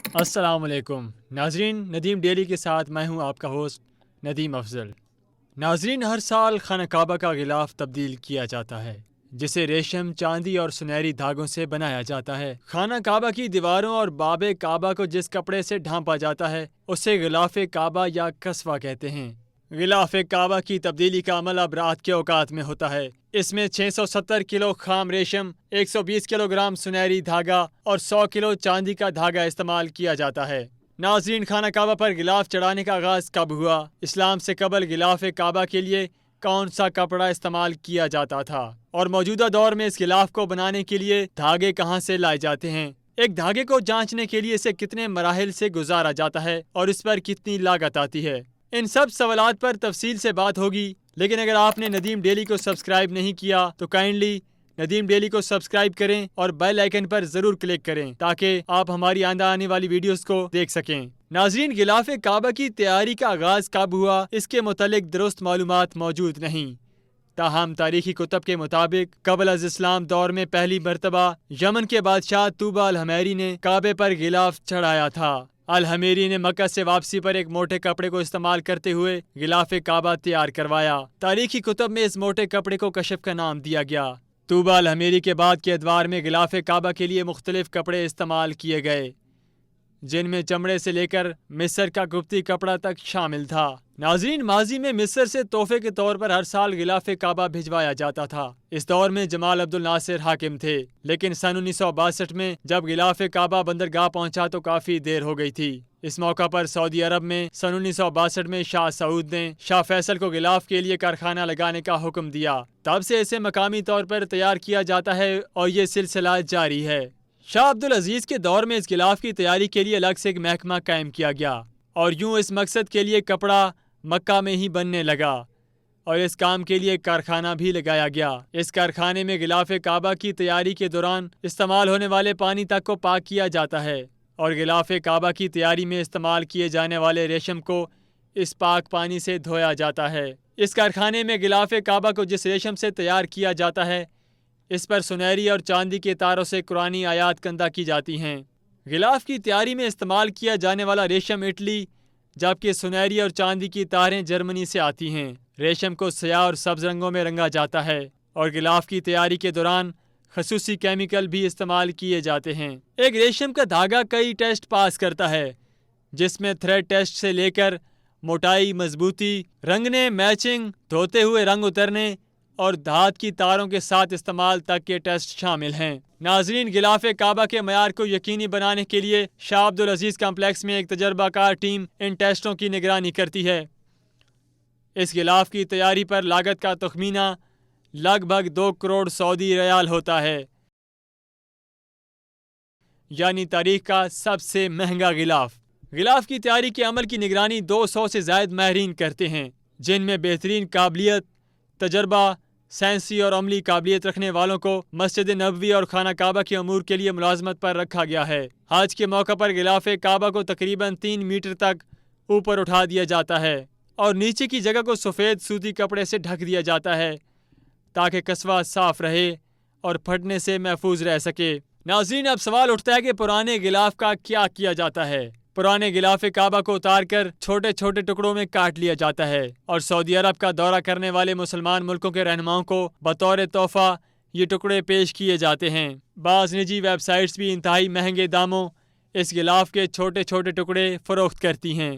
السلام علیکم ناظرین، ندیم ڈیلی کے ساتھ میں ہوں آپ کا ہوسٹ ندیم افضل۔ ناظرین، ہر سال خانہ کعبہ کا غلاف تبدیل کیا جاتا ہے جسے ریشم، چاندی اور سنہری دھاگوں سے بنایا جاتا ہے۔ خانہ کعبہ کی دیواروں اور باب کعبہ کو جس کپڑے سے ڈھانپا جاتا ہے اسے غلاف کعبہ یا کسوہ کہتے ہیں۔ غلاف کعبہ کی تبدیلی کا عمل اب رات کے اوقات میں ہوتا ہے۔ اس میں 670 کلو خام ریشم، 120 کلو گرام سنہری دھاگا اور 100 کلو چاندی کا دھاگا استعمال کیا جاتا ہے۔ ناظرین، خانہ کعبہ پر غلاف چڑھانے کا آغاز کب ہوا؟ اسلام سے قبل غلاف کعبہ کے لیے کون سا کپڑا استعمال کیا جاتا تھا؟ اور موجودہ دور میں اس غلاف کو بنانے کے لیے دھاگے کہاں سے لائے جاتے ہیں؟ ایک دھاگے کو جانچنے کے لیے اسے کتنے مراحل سے گزارا جاتا ہے اور اس پر کتنی لاگت آتی ہے؟ ان سب سوالات پر تفصیل سے بات ہوگی، لیکن اگر آپ نے ندیم ڈیلی کو سبسکرائب نہیں کیا تو کائنڈلی ندیم ڈیلی کو سبسکرائب کریں اور بیل آئیکن پر ضرور کلک کریں تاکہ آپ ہماری آئندہ آنے والی ویڈیوز کو دیکھ سکیں۔ ناظرین، غلاف کعبہ کی تیاری کا آغاز کب ہوا اس کے متعلق درست معلومات موجود نہیں، تاہم تاریخی کتب کے مطابق قبل از اسلام دور میں پہلی مرتبہ یمن کے بادشاہ طوبہ الحمیری نے کعبے پر غلاف چڑھایا تھا۔ الحمیری نے مکہ سے واپسی پر ایک موٹے کپڑے کو استعمال کرتے ہوئے غلاف کعبہ تیار کروایا۔ تاریخی کتب میں اس موٹے کپڑے کو کشف کا نام دیا گیا۔ طوبہ الحمیری کے بعد کے ادوار میں غلاف کعبہ کے لیے مختلف کپڑے استعمال کیے گئے، جن میں چمڑے سے لے کر مصر کا قبطی کپڑا تک شامل تھا۔ ناظرین، ماضی میں مصر سے تحفے کے طور پر ہر سال غلاف کعبہ بھجوایا جاتا تھا۔ اس دور میں جمال عبد الناصر حاکم تھے، لیکن سن 1962 میں جب غلاف کعبہ بندرگاہ پہنچا تو کافی دیر ہو گئی تھی۔ اس موقع پر سعودی عرب میں سن 1962 میں شاہ سعود نے شاہ فیصل کو غلاف کے لیے کارخانہ لگانے کا حکم دیا۔ تب سے اسے مقامی طور پر تیار کیا جاتا ہے اور یہ سلسلہ جاری ہے۔ شاہ عبدالعزیز کے دور میں اس غلاف کی تیاری کے لیے الگ سے ایک محکمہ قائم کیا گیا اور یوں اس مقصد کے لیے کپڑا مکہ میں ہی بننے لگا اور اس کام کے لیے ایک کارخانہ بھی لگایا گیا۔ اس کارخانے میں غلاف کعبہ کی تیاری کے دوران استعمال ہونے والے پانی تک کو پاک کیا جاتا ہے اور غلاف کعبہ کی تیاری میں استعمال کیے جانے والے ریشم کو اس پاک پانی سے دھویا جاتا ہے۔ اس کارخانے میں غلاف کعبہ کو جس ریشم سے تیار کیا جاتا ہے اس پر سنہری اور چاندی کے تاروں سے قرآنی آیات کندہ کی جاتی ہیں۔ غلاف کی تیاری میں استعمال کیا جانے والا ریشم اٹلی، جبکہ سنہری اور چاندی کی تاریں جرمنی سے آتی ہیں۔ ریشم کو سیاہ اور سبز رنگوں میں رنگا جاتا ہے اور غلاف کی تیاری کے دوران خصوصی کیمیکل بھی استعمال کیے جاتے ہیں۔ ایک ریشم کا دھاگا کئی ٹیسٹ پاس کرتا ہے، جس میں تھریڈ ٹیسٹ سے لے کر موٹائی، مضبوطی، رنگنے، میچنگ، دھوتے ہوئے رنگ اترنے اور دھات کی تاروں کے ساتھ استعمال تک کے ٹیسٹ شامل ہیں۔ ناظرین، غلاف کعبہ کے معیار کو یقینی بنانے کے لیے شاہ عبدالعزیز کمپلیکس میں ایک تجربہ کار ٹیم ان ٹیسٹوں کی نگرانی کرتی ہے۔ اس غلاف کی تیاری پر لاگت کا تخمینہ لگ بھگ 2 کروڑ سعودی ریال ہوتا ہے، یعنی تاریخ کا سب سے مہنگا غلاف۔ غلاف کی تیاری کے عمل کی نگرانی 200 سے زائد ماہرین کرتے ہیں، جن میں بہترین قابلیت، تجربہ، سائنسی اور عملی قابلیت رکھنے والوں کو مسجد نبوی اور خانہ کعبہ کے امور کے لیے ملازمت پر رکھا گیا ہے۔ حج کے موقع پر غلاف کعبہ کو تقریباً 3 میٹر تک اوپر اٹھا دیا جاتا ہے اور نیچے کی جگہ کو سفید سوتی کپڑے سے ڈھک دیا جاتا ہے تاکہ کسوہ صاف رہے اور پھٹنے سے محفوظ رہ سکے۔ ناظرین، اب سوال اٹھتا ہے کہ پرانے غلاف کا کیا کیا جاتا ہے؟ پرانے غلاف کعبہ کو اتار کر چھوٹے چھوٹے ٹکڑوں میں کاٹ لیا جاتا ہے اور سعودی عرب کا دورہ کرنے والے مسلمان ملکوں کے رہنماؤں کو بطور تحفہ یہ ٹکڑے پیش کیے جاتے ہیں۔ بعض نجی ویب سائٹس بھی انتہائی مہنگے داموں اس غلاف کے چھوٹے چھوٹے ٹکڑے فروخت کرتی ہیں۔